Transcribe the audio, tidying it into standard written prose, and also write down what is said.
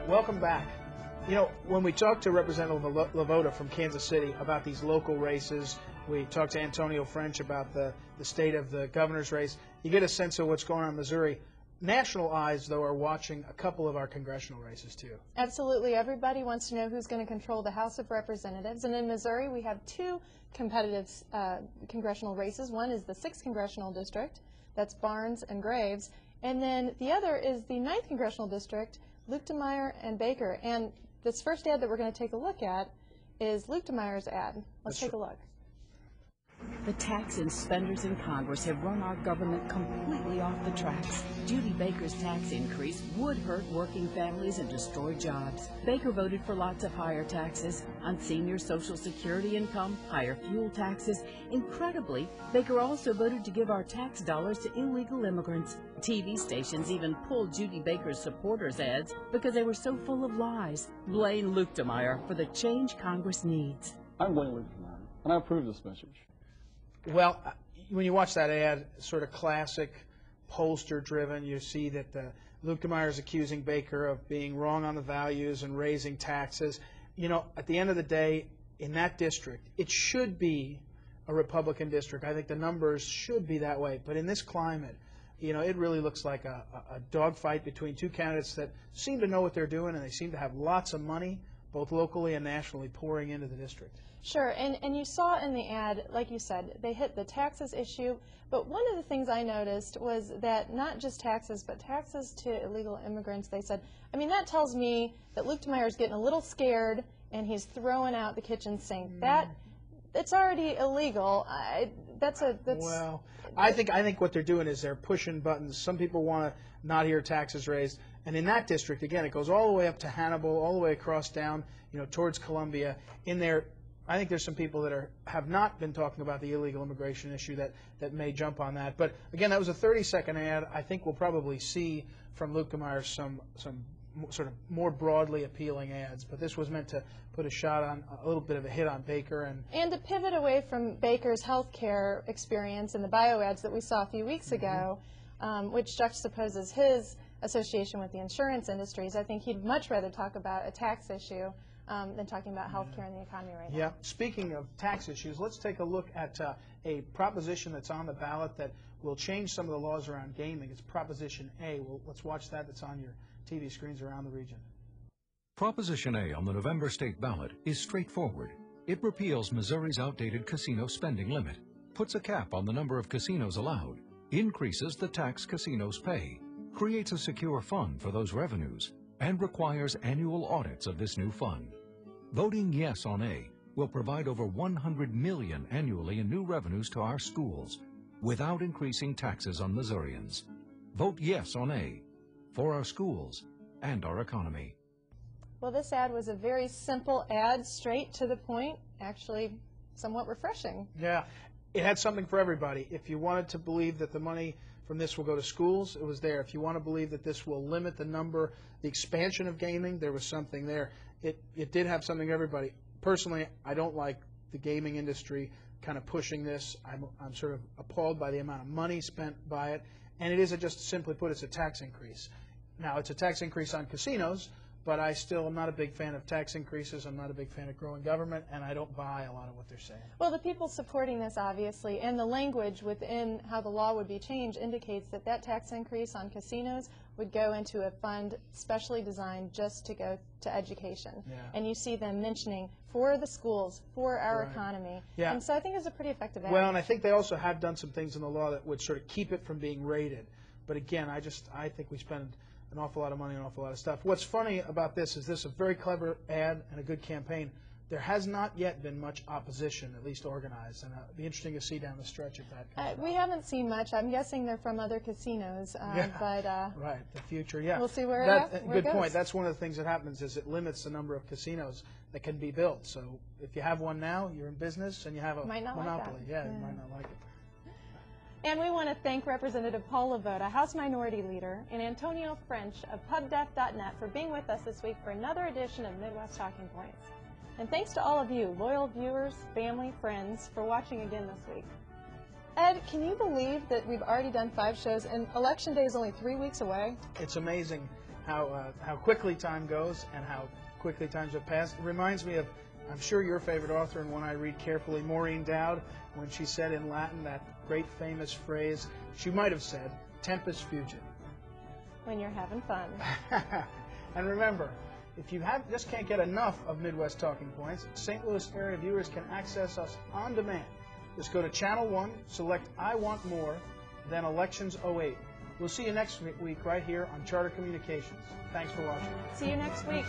Welcome back. You know, when we talked to Representative Lavota from Kansas City about these local races, we talked to Antonio French about the state of the governor's race, you get a sense of what's going on in Missouri. National eyes, though, are watching a couple of our congressional races, too. Absolutely. Everybody wants to know who's going to control the House of Representatives. And in Missouri, we have two competitive congressional races. One is the 6th Congressional District. That's Barnes and Graves. And then the other is the 9th Congressional District, Luetkemeyer and Baker. And this first ad that we're going to take a look at is Luetkemeyer's ad. Let's take a look. The tax and spenders in Congress have run our government completely off the tracks. Judy Baker's tax increase would hurt working families and destroy jobs. Baker voted for lots of higher taxes on senior Social Security income, higher fuel taxes. Incredibly, Baker also voted to give our tax dollars to illegal immigrants. TV stations even pulled Judy Baker's supporters' ads because they were so full of lies. Blaine Luetkemeyer for the change Congress needs. I'm Blaine Luetkemeyer, and I approve this message. Well, when you watch that ad, sort of classic pollster-driven, you see that Luetkemeyer is accusing Baker of being wrong on the values and raising taxes. You know, at the end of the day, in that district, it should be a Republican district. I think the numbers should be that way. But in this climate, you know, it really looks like a dogfight between two candidates that seem to know what they're doing, and they seem to have lots of money, both locally and nationally, pouring into the district. Sure, and you saw in the ad, like you said, they hit the taxes issue, but one of the things I noticed was that not just taxes, but taxes to illegal immigrants, they said, I mean, that tells me that Luetkemeyer's getting a little scared and he's throwing out the kitchen sink. It's already illegal. Well, I think what they're doing is they're pushing buttons. Some people want to not hear taxes raised, and in that district, again, it goes all the way up to Hannibal, all the way across down, you know, towards Columbia. In there, I think there's some people that have not been talking about the illegal immigration issue that may jump on that. But again, that was a 30-second ad. I think we'll probably see from Luetkemeyer some sort of more broadly appealing ads. But this was meant to put a little bit of a hit on Baker and to pivot away from Baker's health care experience and the bio ads that we saw a few weeks ago, which juxtaposes his association with the insurance industries. I think he'd much rather talk about a tax issue than talking about health care and the economy right now. Yeah. Speaking of tax issues, let's take a look at a proposition that's on the ballot that will change some of the laws around gaming. It's Proposition A. Let's watch that. That's on your TV screens around the region. Proposition A on the November state ballot is straightforward. It repeals Missouri's outdated casino spending limit, puts a cap on the number of casinos allowed, increases the tax casinos pay, creates a secure fund for those revenues, and requires annual audits of this new fund. Voting yes on A will provide over $100 million annually in new revenues to our schools without increasing taxes on Missourians. Vote yes on A for our schools and our economy. Well, this ad was a very simple ad, straight to the point, actually somewhat refreshing. Yeah, it had something for everybody. If you wanted to believe that the money from this will go to schools, it was there. If you want to believe that this will limit the expansion of gaming, there was something there. It did have something for everybody. Personally, I don't like the gaming industry kind of pushing this. I'm sort of appalled by the amount of money spent by it. And it isn't just simply put, it's a tax increase. Now, it's a tax increase on casinos, but I still am not a big fan of tax increases. I'm not a big fan of growing government, and I don't buy a lot of what they're saying. Well, the people supporting this, obviously, and the language within how the law would be changed indicates that that tax increase on casinos would go into a fund specially designed just to go to education. Yeah. And you see them mentioning for the schools, for our economy. Yeah. And so I think it's a pretty effective ad. Well, and I think they also have done some things in the law that would sort of keep it from being rated. But again, I think we spend an awful lot of money on an awful lot of stuff. What's funny about this is a very clever ad and a good campaign. There has not yet been much opposition, at least organized, and it'll be interesting to see down the stretch if that comes We haven't seen much. I'm guessing they're from other casinos, but right, the future, yeah. We'll see where it good goes. point. That's one of the things that happens is it limits the number of casinos that can be built. So if you have one now, you're in business, and you have a monopoly. Like that. You might not like it. And we want to thank Representative Paul Lavota, House Minority Leader, and Antonio French of PubDef.net for being with us this week for another edition of Midwest Talking Points. And thanks to all of you, loyal viewers, family, friends, for watching again this week. Ed, can you believe that we've already done 5 shows and Election Day is only 3 weeks away? It's amazing. how quickly time goes and how quickly times have passed. It reminds me of, I'm sure, your favorite author, and one I read carefully, Maureen Dowd, when she said in Latin that great famous phrase, she might have said, tempus fugit. When you're having fun. And remember, if you just can't get enough of Midwest Talking Points, St. Louis area viewers can access us on demand. Just go to Channel 1, select I Want More, then Elections 08. We'll see you next week right here on Charter Communications. Thanks for watching. See you next week.